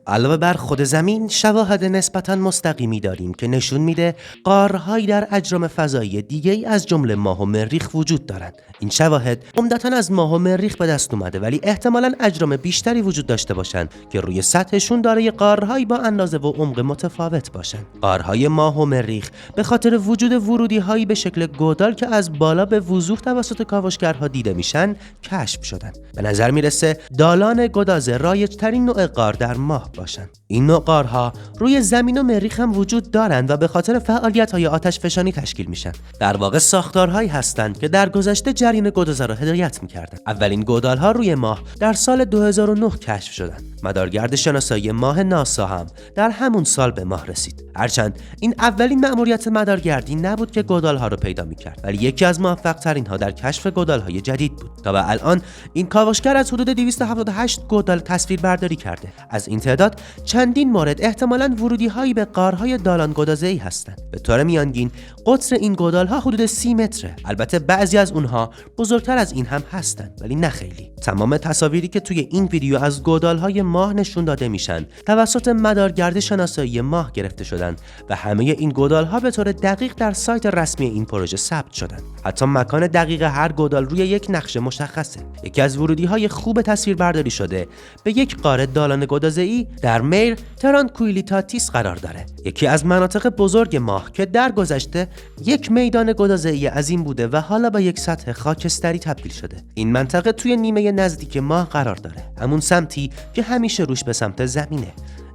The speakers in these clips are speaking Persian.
علاوه بر خود زمین، شواهد نسبتاً مستقیمی داریم که نشون میده غارهایی در اجرام فضایی دیگه‌ای از جمله ماه و مریخ وجود دارند. این شواهد عمدتاً از ماه و مریخ به دست اومده، ولی احتمالاً اجرام بیشتری وجود داشته باشند که روی سطحشون دارای غارهایی با اندازه و عمق متفاوت باشند. غارهای ماه و مریخ به خاطر وجود ورودی‌هایی به شکل گودال که از بالا به وضوح توسط کاوشگرها دیده میشن کشف شدن. به نظر میرسه دالان گدازه رایج‌ترین نوع غار در ماه باشن. این نوع غارها روی زمین و مریخ هم وجود دارند و به خاطر فعالیت‌های آتشفشانی تشکیل میشن. در واقع ساختارهایی هستند که در گذشته جریان گدازه را هدایت می‌کردند. اولین گودال‌ها روی ماه در سال 2009 کشف شدند. مدارگرد شناسایی ماه ناسا هم در همون سال به ماه رسید. هرچند این اولین مأموریت مدارگردی نبود که گودال‌ها رو پیدا می‌کرد، ولی یکی از موفق‌ترین‌ها در کشف گودال‌های جدید بود. تا به الان این کاوشگر از حدود 278 گودال تصویر برداری کرده. از این تعداد چندین مورد احتمالاً ورودی‌هایی به غارهای دالان گدازه‌ای هستند. به طور میانگین قطر این گودال‌ها حدود 30 متره. البته بعضی از اونها بزرگتر از این هم هستند، ولی نه خیلی. تمام تصاویری که توی این ویدیو از گودال‌های ماه نشون داده میشن توسط مدارگرد شناسایی ماه گرفته شدن و همه این گودال‌ها به طور دقیق در سایت رسمی این پروژه ثبت شدن. حتی مکان دقیق هر گودال روی یک نقشه مشخصه. یکی از ورودی‌های خوب تصویر برداری شده به یک غار دالان گدازه‌ای در میر ترانکویلیتاتیس قرار داره. یکی از مناطق بزرگ ماه که در گذشته یک میدان گدازه‌ای عظیم بوده و حالا به یک سطح خاکستری تبدیل شده. این منطقه توی نیمه نزدیک ماه قرار داره، همون سمتی که همیشه روش به سمت زمینه.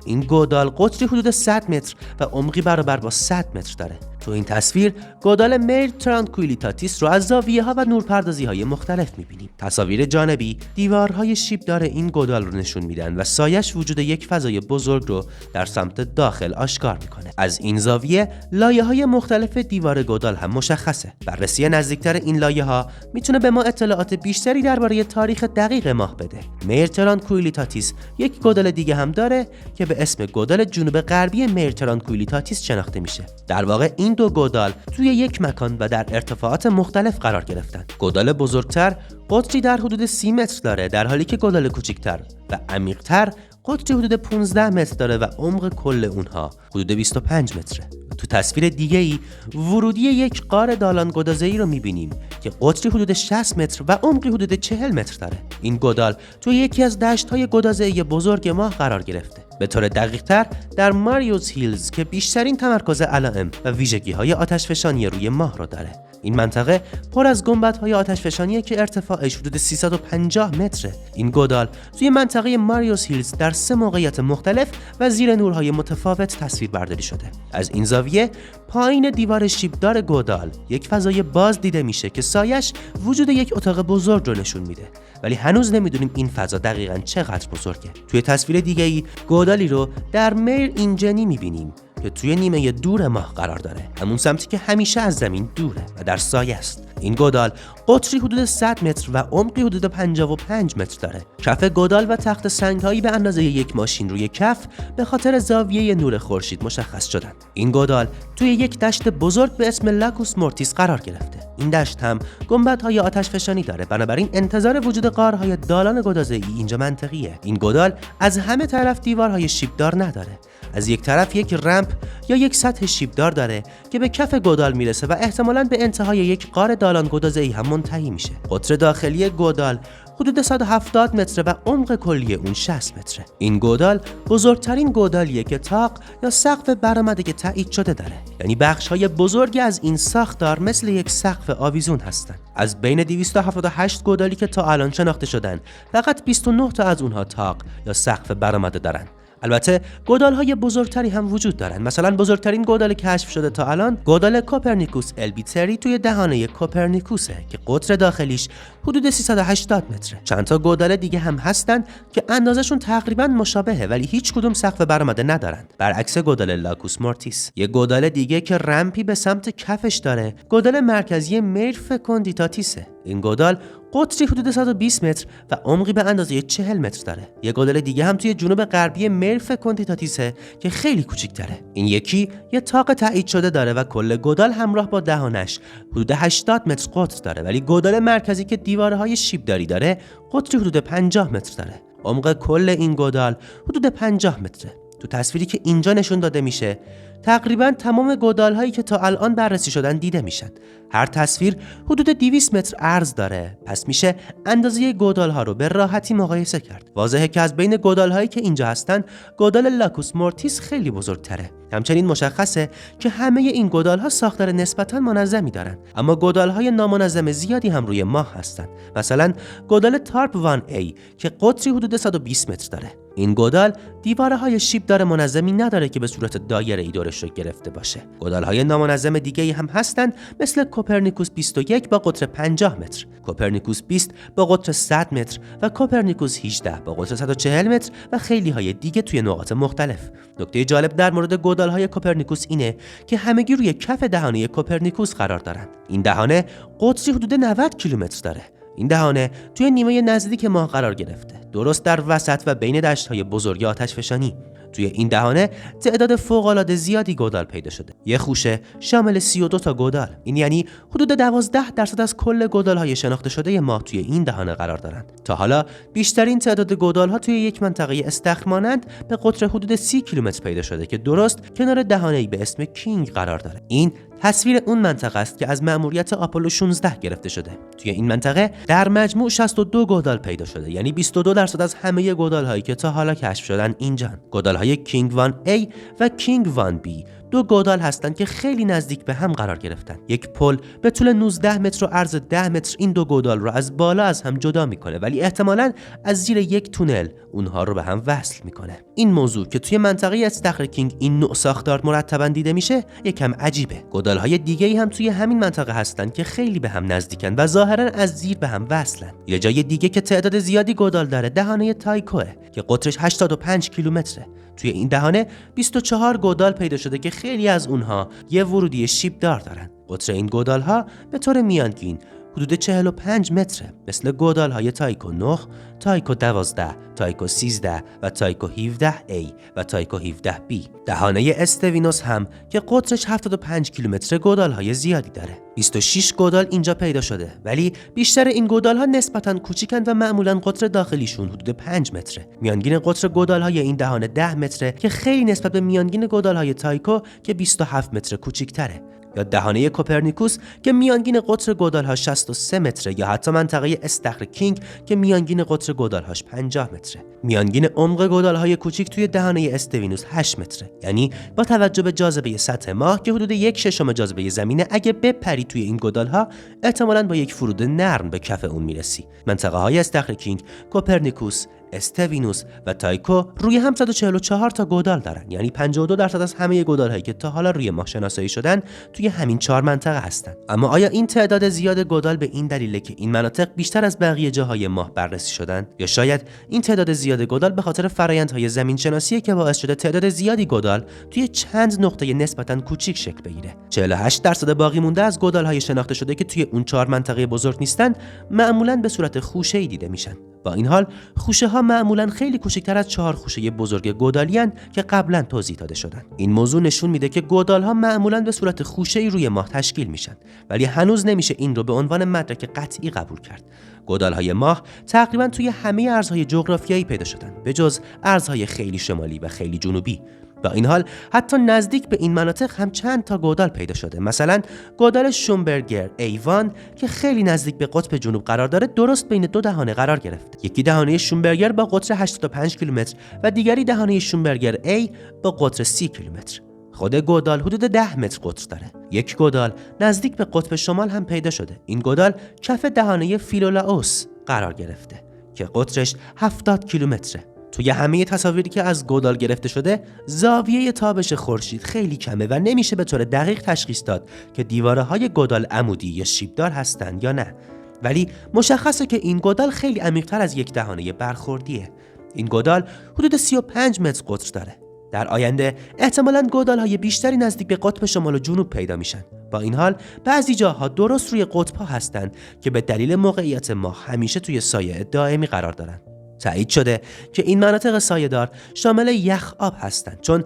این گودال قطری حدود 100 متر و عمقی برابر با 100 متر داره. تو این تصویر گودال میر ترانکویلیتاتیس رو از زاویه‌ها و نورپردازی‌های مختلف می‌بینیم. تصاویر جانبی دیوارهای شیبدار این گودال رو نشون میدن و سایش وجود یک فضای بزرگ رو در سمت داخل آشکار میکنه. از این زاویه لایه‌های مختلف دیوار گودال هم مشخصه. بررسی نزدیکتر این لایه‌ها میتونه به ما اطلاعات بیشتری درباره تاریخ دقیق ماه بده. میر ترانکویلیتاتیس یک گودال دیگه هم داره که به اسم گودال جنوب غربی میر ترانکویلیتاتیس شناخته میشه. در واقع این دو گودال توی یک مکان و در ارتفاعات مختلف قرار گرفتن. گودال بزرگتر قطری در حدود 30 متر داره، در حالی که گودال کوچکتر و عمیق‌تر قطری حدود 15 متر داره و عمق کل اونها حدود 25 متره. تو تصویر دیگه‌ای ورودی یک غار دالان گدازه‌ای رو می‌بینیم که قطری حدود 60 متر و عمقی حدود 40 متر داره. این گودال تو یکی از دشت‌های گدازه‌ای بزرگ ماه قرار گرفته. به طور دقیق‌تر در ماریوس هیلز که بیشترین تمرکز علائم و ویژگی‌های آتشفشانی روی ماه رو داره. این منطقه پر از گنبدهای آتشفشانیه که ارتفاعش حدود 350 متره. این گودال توی منطقه ماریوس هیلز در 3 موقعیت مختلف و زیر نورهای متفاوت تصویر برداری شده. از این زاویه پایین دیوار شیبدار گودال یک فضای باز دیده میشه که سایش وجود یک اتاق بزرگ رو نشون میده، ولی هنوز نمیدونیم این فضا دقیقاً چقدر بزرگه. توی تصویر دیگه‌ای گودالی رو در میر اینجنی میبینیم که توی نیمه دور ماه قرار داره، همون سمتی که همیشه از زمین دوره و در سایه است. این گودال قطری حدود 100 متر و عمقی حدود 55 متر داره. کف گودال و تخت سنگ‌هایی به اندازه یک ماشین روی کف به خاطر زاویه نور خورشید مشخص شدن. این گودال توی یک دشت بزرگ به اسم لاکوس مورتیس قرار گرفته. این دشت هم گنبدهای آتشفشانی داره، بنابراین انتظار وجود غارهای دالان گدازه‌ای اینجا منطقیه. این گودال از همه طرف دیوارهای شیبدار نداره. از یک طرف یک رمپ یا یک سطح شیبدار داره که به کف گودال میرسه و احتمالاً به انتهای یک غار دالان گدازه‌ای هم منتهی میشه. قطر داخلی گودال حدود 170 متر و عمق کلی اون 60 متره. این گودال بزرگترین گودالیه که طاق یا سقف برآمده که تایید شده داره. یعنی بخش‌های بزرگی از این ساختار مثل یک سقف آویزون هستن. از بین 278 گودالی که تا الان شناخته شدن، فقط 29 تا از اونها طاق یا سقف برآمده دارن. البته گودال‌های بزرگتری هم وجود دارن. مثلا بزرگترین گودال کشف شده تا الان گودال کوپرنیکوس البیتری توی دهانه کوپرنیکوسه که قطر داخلیش حدود 380 متره. چند تا گودال دیگه هم هستن که اندازشون تقریبا مشابهه ولی هیچ کدوم سقف برآمده ندارن، برعکس گودال لاکوس مورتیس. یه گودال دیگه که رمپی به سمت کفش داره گودال مرکزی میر فکوندیتاتیسه. این گودال قطری حدود 120 متر و عمقی به اندازه 40 متر داره. یه گودال دیگه هم توی جنوب غربی مرف کنتیتاتیسه که خیلی کوچیک‌تره. این یکی یه تاق تایید شده داره و کل گودال همراه با دهانش حدود 80 متر قطر داره، ولی گودال مرکزی که دیوارهای شیبداری داره قطری حدود 50 متر داره. عمق کل این گودال حدود 50 متره. تو تصویری که اینجا نشون داده میشه تقریبا تمام گودال هایی که تا الان بررسی شدن دیده میشن. هر تصویر حدود 200 متر عرض داره، پس میشه اندازه گودال ها رو به راحتی مقایسه کرد. واضحه که از بین گودال هایی که اینجا هستن گودال لاکوس مورتیس خیلی بزرگتره. همچنین مشخصه که همه این گودال ها ساختار نسبتا منظمی دارن، اما گودال های نامنظم زیادی هم روی ماه هستن. مثلا گودال تارپ 1A که قطری حدود 120 متر داره. این گودال دیوارهای شیبدار منظمی نداره که به صورت دایره‌ای دورش رو گرفته باشه. گودال‌های نامنظم دیگه‌ای هم هستن مثل کوپرنیکوس 21 با قطر 50 متر، کوپرنیکوس 20 با قطر 100 متر و کوپرنیکوس 18 با قطر 140 متر و خیلی های دیگه توی نقاط مختلف. نکته جالب در مورد گودال‌های کوپرنیکوس اینه که همگی روی کف دهانه کوپرنیکوس قرار دارن. این دهانه قطری حدود 90 کیلومتر داره. این دهانه توی نیمه نزدیک ماه قرار گرفته، درست در وسط و بین دشت‌های بزرگ آتشفشانی. توی این دهانه تعداد فوق‌العاده زیادی گودال پیدا شده. یه خوشه شامل 32 تا گودال. این یعنی حدود 12% از کل گودال‌های شناخته شده ماه توی این دهانه قرار دارند. تا حالا بیشترین تعداد گودال‌ها توی یک منطقه استخر مانند به قطر حدود 30 کیلومتر پیدا شده که درست کنار دهانه‌ای به اسم کینگ قرار داره. این تصویر اون منطقه است که از مأموریت آپولو 16 گرفته شده. توی این منطقه در مجموع 62 گودال پیدا شده، یعنی 22% از همه گودال‌هایی که تا حالا کشف شدن اینجان. گودال‌های کینگ 1A و کینگ 1B دو گودال هستند که خیلی نزدیک به هم قرار گرفتن. یک پل به طول 19 متر و عرض 10 متر این دو گودال رو از بالا از هم جدا میکنه، ولی احتمالاً از زیر یک تونل اونها رو به هم وصل میکنه. این موضوع که توی منطقه استخر کینگ این نوع ساختار مرتباً دیده میشه یکم عجیبه. گودال‌های دیگه‌ای هم توی همین منطقه هستن که خیلی به هم نزدیکن و ظاهراً از زیر به هم وصلن. یه جای دیگه که تعداد زیادی گودال داره دهانه تایکوه که قطرش 85 کیلومتره. توی این دهانه 24 گودال پیدا شده که خیلی از اونها یه ورودی شیبدار دارن. قطر این گودال‌ها به طور میانگین حدود 45 متره، مثل گودال‌های تایکو 9، تایکو 12، تایکو 13 و تایکو 17A و تایکو 17B. دهانه استوینوس هم که قطرش 75 کیلومتر گودال‌های زیادی داره. 26 گودال اینجا پیدا شده، ولی بیشتر این گودال‌ها نسبتاً کوچیکن و معمولاً قطر داخلیشون حدود 5 متره. میانگین قطر گودال‌های این دهانه 10 متره که خیلی نسبت به میانگین گودال‌های تایکو که 27 متر کوچیک‌تره. یا دهانه کوپرنیکوس که میانگین قطر گودال‌ها 63 متره، یا حتی منطقه استخر کینگ که میانگین قطر گودال‌هاش 50 متره. میانگین عمق گودال‌های کوچیک توی دهانه استوینوس 8 متره. یعنی با توجه به جاذبه سطح ماه که حدود 1/6 جاذبه زمینه، اگه بپری توی این گودال‌ها احتمالاً با یک فرود نرم به کف اون میرسی. منطقه‌های استخر کینگ، کوپرنیکوس، استوینوس و تایکو روی هم 144 تا گودال دارن، یعنی 52% از همه گودال‌هایی که تا حالا روی ماه شناسایی شدن توی همین 4 منطقه هستن. اما آیا این تعداد زیاد گودال به این دلیله که این مناطق بیشتر از بقیه جاهای ماه بررسی شدن، یا شاید این تعداد زیاد گودال به خاطر فرآیندهای زمین شناسی که باعث شده تعداد زیادی گودال توی چند نقطه نسبتاً کوچیک شکل بگیره؟ 48% باقی مونده از گودال‌های شناخته شده که توی اون 4 منطقه بزرگ نیستن معمولاً به صورت خوشه‌ای دیده میشن. با این حال خوشه ها معمولاً خیلی کوچکتر از 4 خوشه بزرگ گودالی اند که قبلا توضیح داده شدن. این موضوع نشون میده که گودال ها معمولاً به صورت خوشه‌ای روی ماه تشکیل میشن، ولی هنوز نمیشه این رو به عنوان مدرک قطعی قبول کرد. گودال های ماه تقریباً توی همه ارزهای جغرافیایی پیدا شدن، به جز ارزهای خیلی شمالی و خیلی جنوبی. با این حال حتی نزدیک به این مناطق هم چند تا گودال پیدا شده. مثلا گودال شومبرگر A1 که خیلی نزدیک به قطب جنوب قرار داره درست بین دو دهانه قرار گرفته. یکی دهانه شومبرگر با قطر 85 کیلومتر و دیگری دهانه شومبرگر A با قطر 30 کیلومتر. خود گودال حدود 10 متر قطر داره. یک گودال نزدیک به قطب شمال هم پیدا شده. این گودال کف دهانه فیلولاوس قرار گرفته که قطرش 70 کیلومتره. توی همه تصاویری که از گودال گرفته شده زاویه تابش خورشید خیلی کمه و نمیشه به طور دقیق تشخیص داد که دیواره‌های گودال عمودی یا شیبدار هستن یا نه، ولی مشخصه که این گودال خیلی عمیق‌تر از یک دهانه برخوردیه. این گودال حدود 35 متر قطر داره. در آینده احتمالاً گودال‌های بیشتری نزدیک به قطب شمال و جنوب پیدا میشن. با این حال بعضی جاها درست روی قطب‌ها هستند که به دلیل موقعیت ماه همیشه توی سایه دائمی قرار دارن. تایید شده که این مناطق سایه‌دار شامل یخ آب هستند چون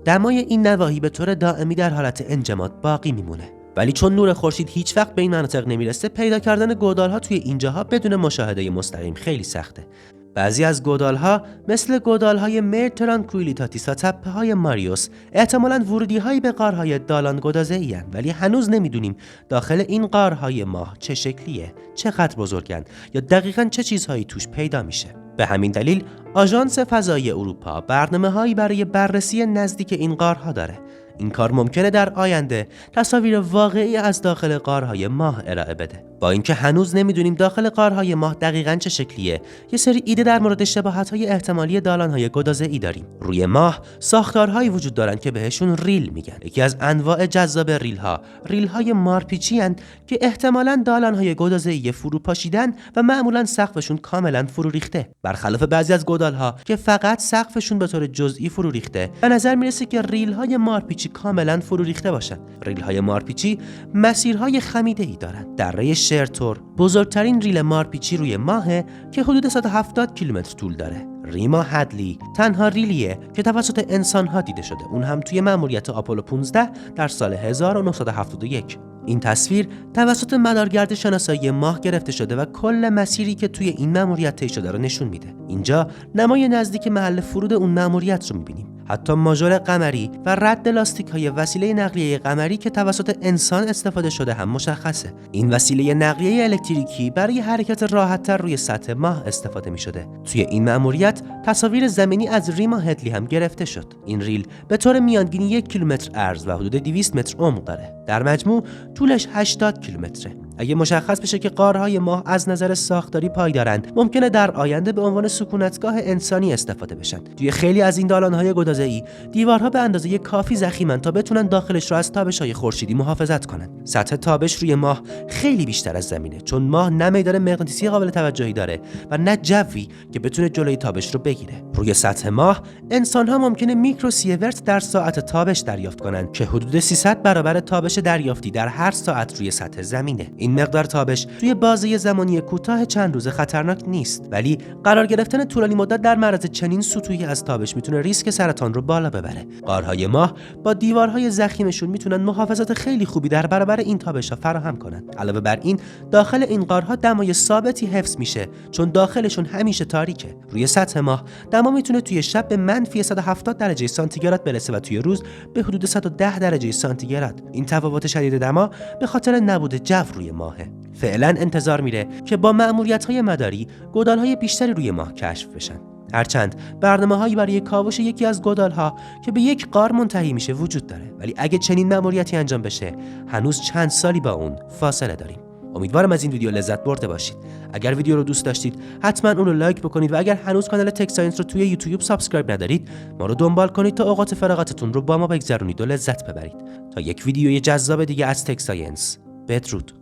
دمای این نواحی به طور دائمی در حالت انجماد باقی میمونه. ولی چون نور خورشید هیچ وقت به این مناطق نمیرسه، پیدا کردن گودال‌ها توی اینجاها بدون مشاهده مستقیم خیلی سخته. بعضی از گودال‌ها مثل گودال‌های میر ترانکویلیتاتیس و تپه‌های ماریوس احتمالاً ورودی‌هایی به غارهای دالان گدازه‌ای هستند، ولی هنوز نمیدونیم داخل این غارهای ماه چه شکلیه، چقدر بزرگن یا دقیقاً چه چیزهایی توش پیدا میشه. به همین دلیل آژانس فضایی اروپا برنامه‌هایی برای بررسی نزدیک این غارها داره. این کار ممکنه در آینده تصاویر واقعی از داخل غارهای ماه ارائه بده. با اینکه هنوز نمیدونیم داخل غارهای ماه دقیقاً چه شکلیه، یه سری ایده در مورد شباهت‌های احتمالی دالان‌های گدازه‌ای داریم. روی ماه ساختارهایی وجود دارن که بهشون ریل میگن. یکی از انواع جذاب ریل‌های مارپیچی هستند که احتمالاً دالان‌های گدازه‌ای فرو پاشیدن و معمولاً سقفشون کاملاً فرو ریخته. برخلاف بعضی از گودال‌ها که فقط سقفشون به طور جزئی فرو ریخته، به نظر میرسه که ریل‌های مارپیچی کاملاً فرو ریخته باشن. ریل‌های مارپیچی مسیرهای خمیده‌ای دارن. دره شرتور بزرگترین ریل مارپیچی روی ماهه که حدود 170 کیلومتر طول داره. ریما هدلی تنها ریلیه که توسط انسان‌ها دیده شده، اون هم توی مأموریت آپولو 15 در سال 1971. این تصویر توسط مدارگرد شناسایی ماه گرفته شده و کل مسیری که توی این مأموریت طی شده رو نشون میده. اینجا نمای نزدیک محل فرود اون مأموریت رو میبینیم. حتی ماژور قمری و رد لاستیک‌های وسیله نقلیه قمری که توسط انسان استفاده شده هم مشخصه. این وسیله نقلیه الکتریکی برای حرکت راحت‌تر روی سطح ماه استفاده می‌شده. توی این مأموریت تصاویر زمینی از ریما هدلی هم گرفته شد. این ریل به طور میانگینی 1 کیلومتر عرض و حدود 200 متر عمق داره. در مجموع طولش 80 کیلومتره. اگه مشخص بشه که غارهای ماه از نظر ساختاری پایدارند، ممکنه در آینده به عنوان سکونتگاه انسانی استفاده بشن. توی خیلی از این دالان‌های گدازه‌ای دیوارها به اندازه کافی ضخیمن تا بتونن داخلش رو از تابش‌های خورشیدی محافظت کنن. سطح تابش روی ماه خیلی بیشتر از زمینه، چون ماه نه میدان مغناطیسی قابل توجهی داره و نه جوی که بتونه جلوی تابش رو بگیره. روی سطح ماه انسان‌ها ممکنه میکروسیورت در ساعت تابش دریافت کنن که حدود 300 برابر تابش دریافتی در هر ساعت روی سطح زمینه. این مقدار تابش توی بازه زمانی کوتاه چند روز خطرناک نیست، ولی قرار گرفتن طولانی مدت در معرض چنین سطوحی از تابش میتونه ریسک سرطان رو بالا ببره. غارهای ماه با دیوارهای ضخیمشون میتونن محافظت خیلی خوبی در برابر این تابش‌ها فراهم کنن. علاوه بر این، داخل این غارها دمای ثابتی حفظ میشه چون داخلشون همیشه تاریکه. روی سطح ماه دما میتونه توی شب به منفی 170 درجه سانتیگراد برسه و توی روز به حدود 110 درجه سانتیگراد. این تفاوت شدید دما به خاطر نبود جو روی ماهه. فعلا انتظار میره که با مأموریت‌های مداری گودال‌های بیشتری روی ماه کشف بشن. هرچند برنامه‌هایی برای کاوش یکی از گودال‌ها که به یک غار منتهی میشه وجود داره، ولی اگه چنین مأموریتی انجام بشه هنوز چند سالی با اون فاصله داریم. امیدوارم از این ویدیو لذت برده باشید. اگر ویدیو رو دوست داشتید حتما اون رو لایک بکنید و اگر هنوز کانال تک ساینس رو توی یوتیوب سابسکرایب ندارید، ما رو دنبال کنید تا اوقات فراغتتون رو با ما بگذرونید و لذت ببرید. تا یک ویدیوی جذاب دیگه از تک ساینس، بدرود.